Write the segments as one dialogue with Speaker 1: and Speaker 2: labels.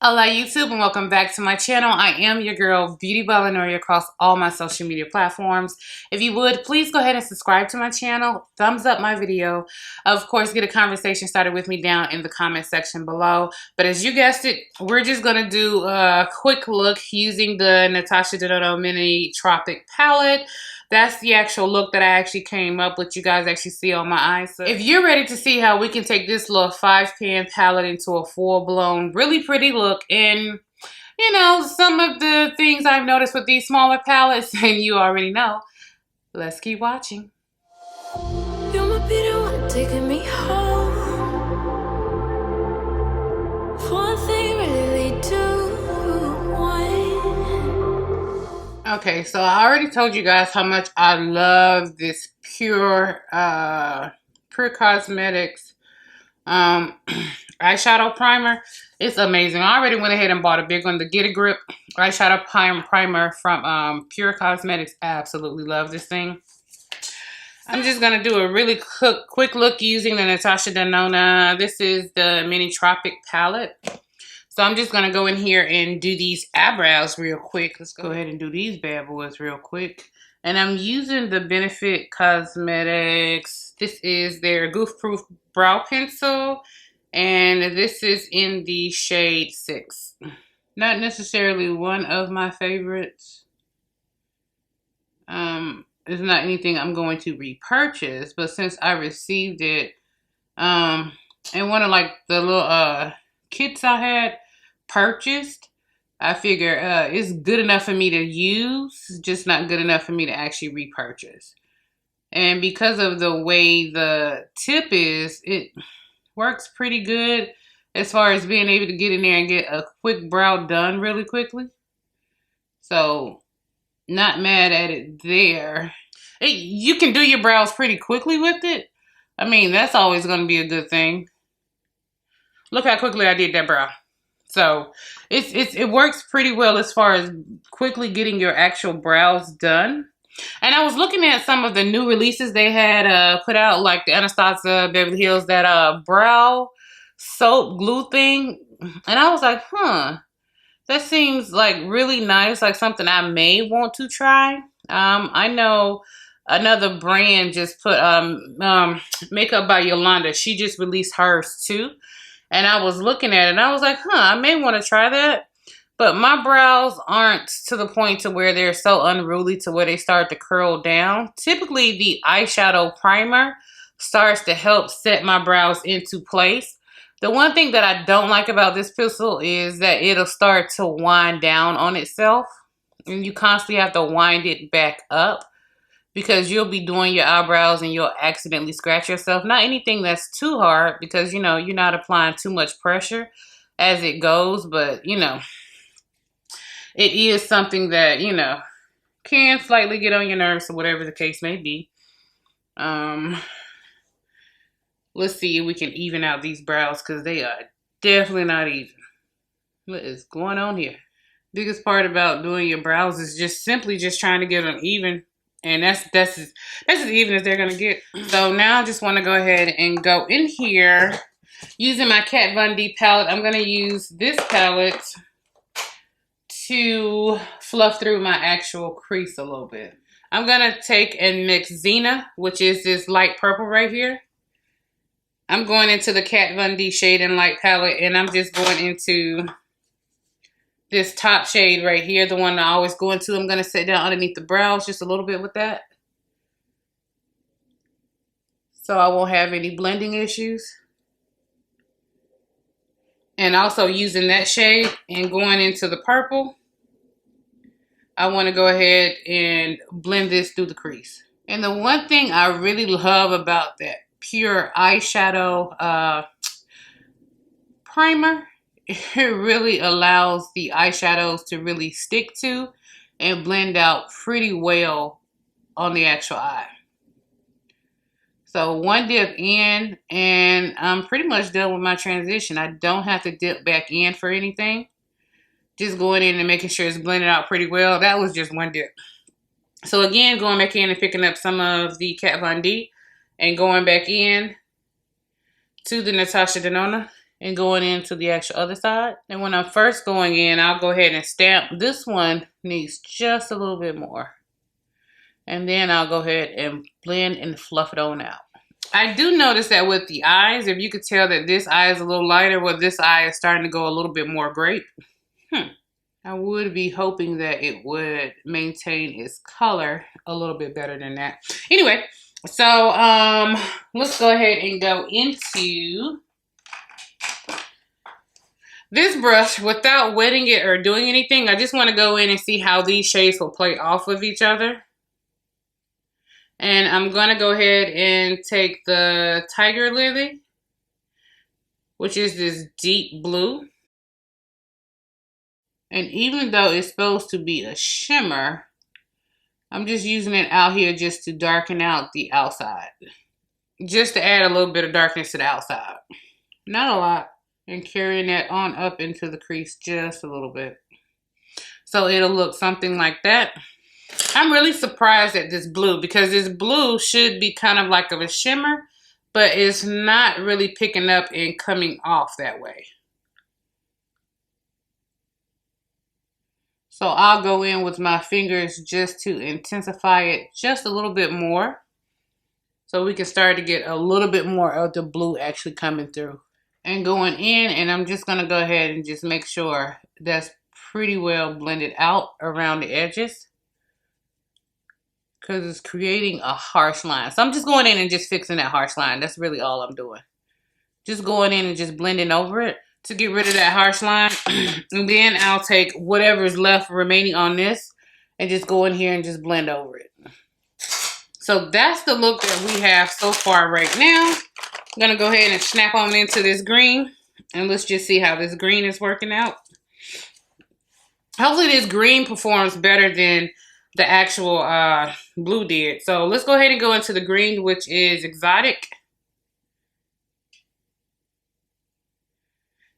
Speaker 1: Hola YouTube and welcome back to my channel. I am your girl Beauty Ballinori across all my social media platforms. If you would, please go ahead and subscribe to my channel, thumbs up my video. Of course, get a conversation started with me down in the comment section below. But as you guessed it, we're just going to do a quick look using the NATASHA DENONA Mini Tropic Palette. That's the actual look that I actually came up with. You guys actually see on my eyes. So if you're ready to see how we can take this little 5-pan palette into a full-blown, really pretty look, and you know, some of the things I've noticed with these smaller palettes, and you already know, let's keep watching.
Speaker 2: You're my bitter one, taking me home. One thing really do one.
Speaker 1: Okay, so I already told you guys how much I love this Pure Cosmetics eyeshadow primer. It's amazing. I already went ahead and bought a big one, the Get a Grip eyeshadow primer from Pure Cosmetics. I absolutely love this thing. I'm just going to do a really quick look using the NATASHA Denona. This is the Mini Tropic palette. So I'm just going to go in here and do these eyebrows real quick. Let's go ahead and do these bad boys real quick. And I'm using the Benefit Cosmetics. This is their Goof Proof Brow Pencil. And this is in the shade 6. Not necessarily one of my favorites. It's not anything I'm going to repurchase. But since I received it, and one of like the little kits I had purchased, I figure it's good enough for me to use, just not good enough for me to actually repurchase. And because of the way the tip is, it works pretty good as far as being able to get in there and get a quick brow done really quickly. So, not mad at it there. You can do your brows pretty quickly with it. I mean, that's always going to be a good thing. Look how quickly I did that brow. So it works pretty well as far as quickly getting your actual brows done. And I was looking at some of the new releases they had put out, like the Anastasia Beverly Hills, that brow soap glue thing. And I was like, that seems like really nice, like something I may want to try. I know another brand just put Makeup by Yolanda. She just released hers too. And I was looking at it and I was like, I may want to try that. But my brows aren't to the point to where they're so unruly to where they start to curl down. Typically, the eyeshadow primer starts to help set my brows into place. The one thing that I don't like about this pencil is that it'll start to wind down on itself. And you constantly have to wind it back up, because you'll be doing your eyebrows and you'll accidentally scratch yourself. Not anything that's too hard, because, you know, you're not applying too much pressure as it goes. But, you know, it is something that, you know, can slightly get on your nerves or whatever the case may be. Let's see if we can even out these brows, because they are definitely not even. What is going on here? Biggest part about doing your brows is just simply just trying to get them even. And that's as even as they're going to get. So now I just want to go ahead and go in here using my Kat Von D palette. I'm going to use this palette to fluff through my actual crease a little bit. I'm going to take and mix Xena, which is this light purple right here. I'm going into the Kat Von D Shade and Light palette, and I'm just going into this top shade right here, the one I always go into. I'm going to sit down underneath the brows just a little bit with that, so I won't have any blending issues. And also using that shade and going into the purple, I want to go ahead and blend this through the crease. And the one thing I really love about that Pure eyeshadow primer, it really allows the eyeshadows to really stick to and blend out pretty well on the actual eye. So one dip in and I'm pretty much done with my transition. I don't have to dip back in for anything. Just going in and making sure it's blended out pretty well. That was just one dip. So again, going back in and picking up some of the Kat Von D and going back in to the NATASHA Denona and going into the actual other side. And when I'm first going in, I'll go ahead and stamp. This one needs just a little bit more. And then I'll go ahead and blend and fluff it on out. I do notice that with the eyes, if you could tell that this eye is a little lighter, well, this eye is starting to go a little bit more grape. I would be hoping that it would maintain its color a little bit better than that. Anyway, so let's go ahead and go into this brush without wetting it or doing anything. I just want to go in and see how these shades will play off of each other. And I'm going to go ahead and take the Tiger Lily, which is this deep blue. And even though it's supposed to be a shimmer, I'm just using it out here just to darken out the outside. Just to add a little bit of darkness to the outside. Not a lot. And carrying that on up into the crease just a little bit. So it'll look something like that. I'm really surprised at this blue because this blue should be kind of like a shimmer, but it's not really picking up and coming off that way. So I'll go in with my fingers just to intensify it just a little bit more. So we can start to get a little bit more of the blue actually coming through. And going in, and I'm just going to go ahead and just make sure that's pretty well blended out around the edges. Because it's creating a harsh line. So I'm just going in and just fixing that harsh line. That's really all I'm doing. Just going in and just blending over it to get rid of that harsh line. And then I'll take whatever's left remaining on this and just go in here and just blend over it. So that's the look that we have so far right now. I'm going to go ahead and snap on into this green. And let's just see how this green is working out. Hopefully this green performs better than the actual blue did. So let's go ahead and go into the green, which is Exotic.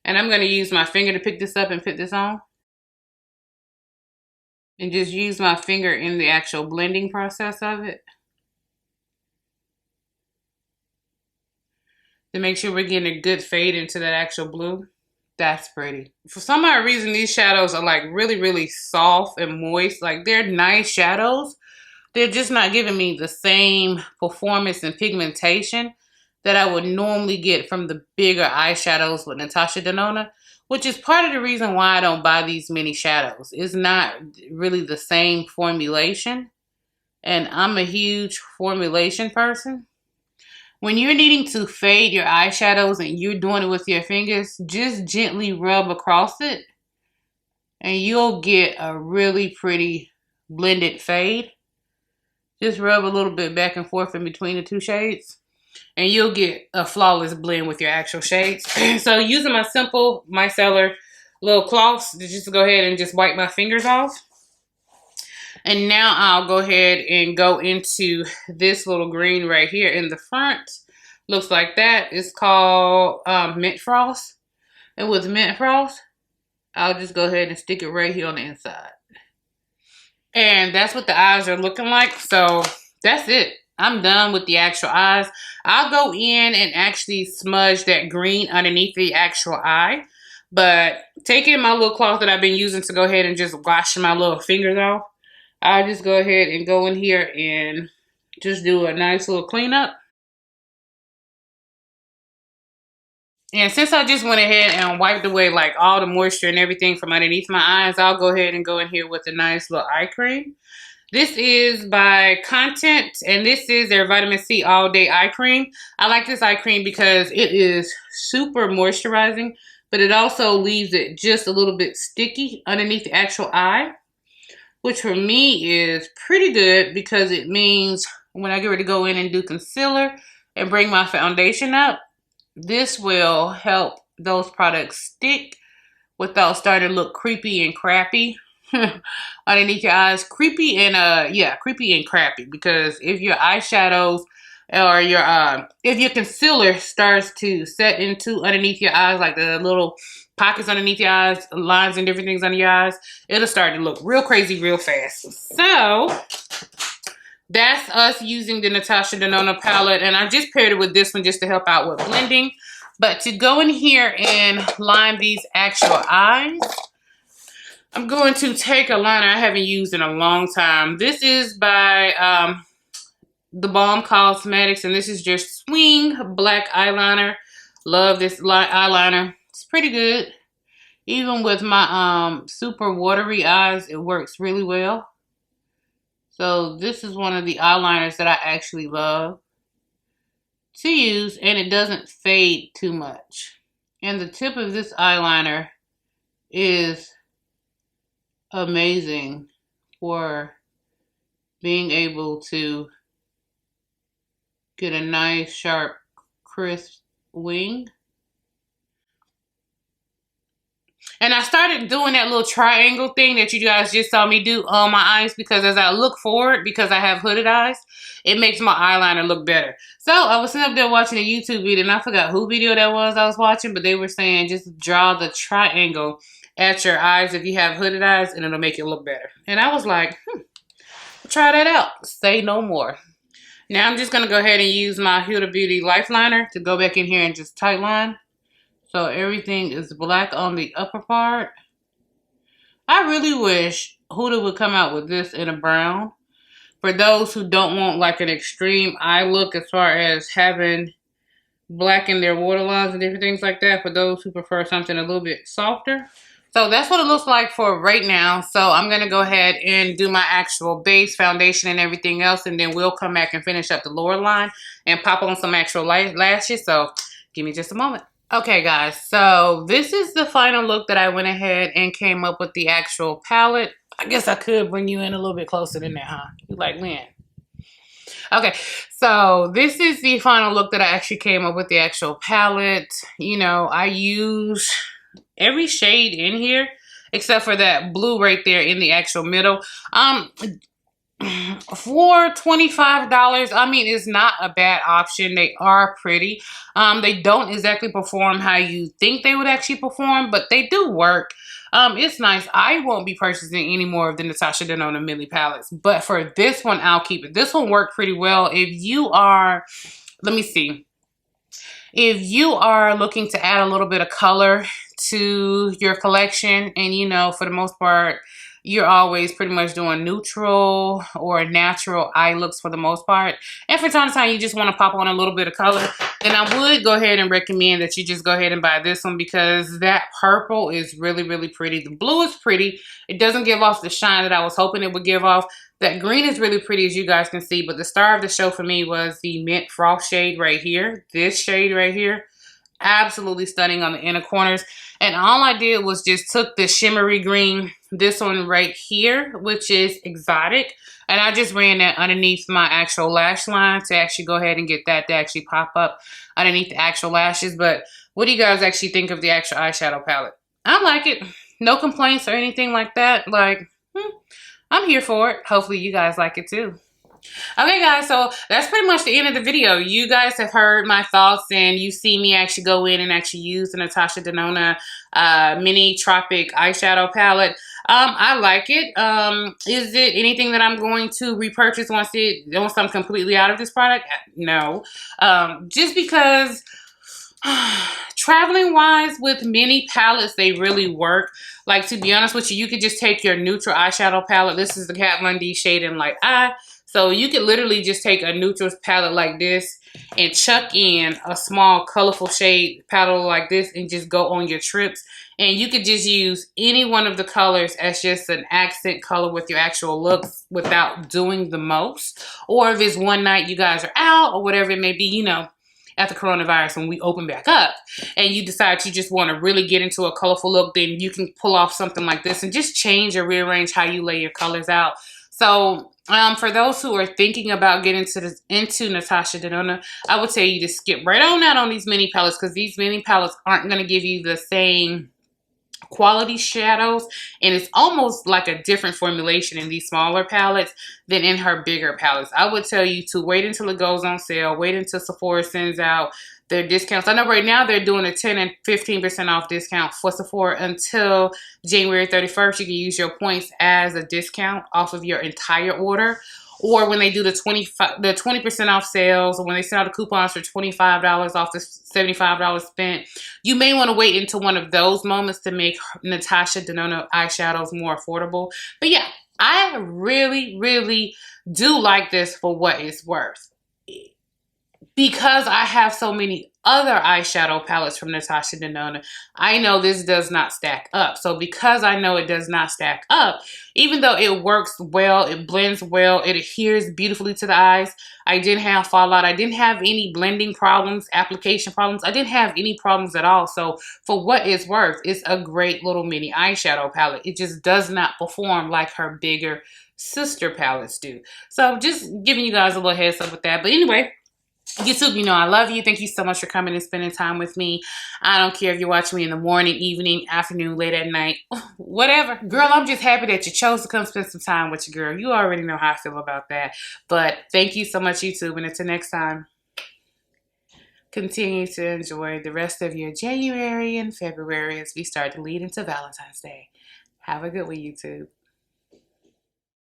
Speaker 1: And I'm going to use my finger to pick this up and put this on. And just use my finger in the actual blending process of it. To make sure we're getting a good fade into that actual blue. That's pretty. For some odd reason, these shadows are like really, really soft and moist. Like they're nice shadows. They're just not giving me the same performance and pigmentation that I would normally get from the bigger eyeshadows with NATASHA DENONA, which is part of the reason why I don't buy these mini shadows. It's not really the same formulation. And I'm a huge formulation person. When you're needing to fade your eyeshadows and you're doing it with your fingers, just gently rub across it and you'll get a really pretty blended fade. Just rub a little bit back and forth in between the two shades and you'll get a flawless blend with your actual shades. So using my simple micellar little cloths to just go ahead and just wipe my fingers off. And now I'll go ahead and go into this little green right here in the front. Looks like that. It's called Mint Frost. And with Mint Frost, I'll just go ahead and stick it right here on the inside. And that's what the eyes are looking like. So that's it. I'm done with the actual eyes. I'll go in and actually smudge that green underneath the actual eye. But taking my little cloth that I've been using to go ahead and just wash my little fingers off, I'll just go ahead and go in here and just do a nice little cleanup. And since I just went ahead and wiped away like all the moisture and everything from underneath my eyes, I'll go ahead and go in here with a nice little eye cream. This is by Content, and this is their Vitamin C All Day Eye Cream. I like this eye cream because it is super moisturizing, but it also leaves it just a little bit sticky underneath the actual eye. Which for me is pretty good because it means when I get ready to go in and do concealer and bring my foundation up, this will help those products stick without starting to look creepy and crappy underneath your eyes. Creepy and crappy, because if your eyeshadows or if your concealer starts to set into underneath your eyes, like the little pockets underneath your eyes, lines and different things under your eyes, it'll start to look real crazy real fast. So that's us using the NATASHA DENONA palette, and I just paired it with this one just to help out with blending. But to go in here and line these actual eyes, I'm going to take a liner I haven't used in a long time. This is by The Balm Cosmetics, and this is just Swing Black Eyeliner. Love this eyeliner. It's pretty good. Even with my super watery eyes, it works really well. So this is one of the eyeliners that I actually love to use, and it doesn't fade too much. And the tip of this eyeliner is amazing for being able to get a nice, sharp, crisp wing. And I started doing that little triangle thing that you guys just saw me do on my eyes, because as I look forward, because I have hooded eyes, it makes my eyeliner look better. So I was sitting up there watching a YouTube video, and I forgot who video that was I was watching, but they were saying just draw the triangle at your eyes if you have hooded eyes, and it'll make it look better. And I was like, try that out. Say no more. Now I'm just going to go ahead and use my Huda Beauty Lifeliner to go back in here and just tight line. So everything is black on the upper part. I really wish Huda would come out with this in a brown. For those who don't want like an extreme eye look as far as having black in their waterlines and different things like that. For those who prefer something a little bit softer. So that's what it looks like for right now. So I'm going to go ahead and do my actual base, foundation, and everything else. And then we'll come back and finish up the lower line and pop on some actual lashes. So give me just a moment. Okay, guys. So this is the final look that I went ahead and came up with the actual palette. I guess I could bring you in a little bit closer than that, huh? You like Lynn? Okay, so this is the final look that I actually came up with the actual palette. You know, I use every shade in here except for that blue right there in the actual middle. For $25, I mean, it's not a bad option. They are pretty. They don't exactly perform how you think they would actually perform, but they do work. It's nice. I won't be purchasing any more of the NATASHA DENONA Milli palettes, but for this one, I'll keep it. This one worked pretty well. If you are, let me see. If you are looking to add a little bit of color to your collection, and you know, for the most part, you're always pretty much doing neutral or natural eye looks for the most part, and from time to time you just want to pop on a little bit of color, then I would go ahead and recommend that you just go ahead and buy this one, because that purple is really, really pretty. The blue is pretty. It doesn't give off the shine that I was hoping it would give off. That green is really pretty, as you guys can see, but the star of the show for me was the Mint Frost shade right here. This shade right here. Absolutely stunning on the inner corners. And all I did was just took the shimmery green, this one right here, which is Exotic, and I just ran that underneath my actual lash line to actually go ahead and get that to actually pop up underneath the actual lashes. But what do you guys actually think of the actual eyeshadow palette? I like it. No complaints or anything like that. Like, I'm here for it. Hopefully you guys like it too. Okay, guys, so that's pretty much the end of the video. You guys have heard my thoughts, and you see me actually go in and actually use the NATASHA DENONA Mini Tropic Eyeshadow Palette. I like it. Is it anything that I'm going to repurchase once I'm completely out of this product? No. Just because traveling wise with mini palettes, they really work. Like, to be honest with you, you could just take your neutral eyeshadow palette. This is the Kat Von D Shade in Light Eye. So you could literally just take a neutral palette like this and chuck in a small colorful shade palette like this and just go on your trips. And you could just use any one of the colors as just an accent color with your actual looks without doing the most. Or if it's one night you guys are out or whatever it may be, you know, after coronavirus when we open back up and you decide you just want to really get into a colorful look, then you can pull off something like this and just change or rearrange how you lay your colors out. So for those who are thinking about getting into NATASHA DENONA, I would tell you to skip right on out on these mini palettes, because these mini palettes aren't going to give you the same quality shadows, and it's almost like a different formulation in these smaller palettes than in her bigger palettes. I would tell you to wait until it goes on sale, wait until Sephora sends out their discounts. I know right now they're doing a 10 and 15% off discount for Sephora until January 31st. You can use your points as a discount off of your entire order. or when they do the 20% off sales, or when they send out the coupons for $25 off the $75 spent, you may want to wait until one of those moments to make Natasha Denona eyeshadows more affordable. But yeah, I really, really do like this for what it's worth. Because I have so many other eyeshadow palettes from Natasha Denona, I know this does not stack up. So because I know it does not stack up, even though it works well, it blends well, it adheres beautifully to the eyes, I didn't have fallout, I didn't have any blending problems, application problems, I didn't have any problems at all. So for what it's worth, it's a great little mini eyeshadow palette. It just does not perform like her bigger sister palettes do. So just giving you guys a little heads up with that. But anyway, YouTube, you know I love you. Thank you so much for coming and spending time with me. I don't care if you're watching me in the morning, evening, afternoon, late at night, whatever. Girl, I'm just happy that you chose to come spend some time with your girl. You already know how I feel about that. But thank you so much, YouTube. And until next time, continue to enjoy the rest of your January and February as we start to lead into Valentine's Day. Have a good one, YouTube.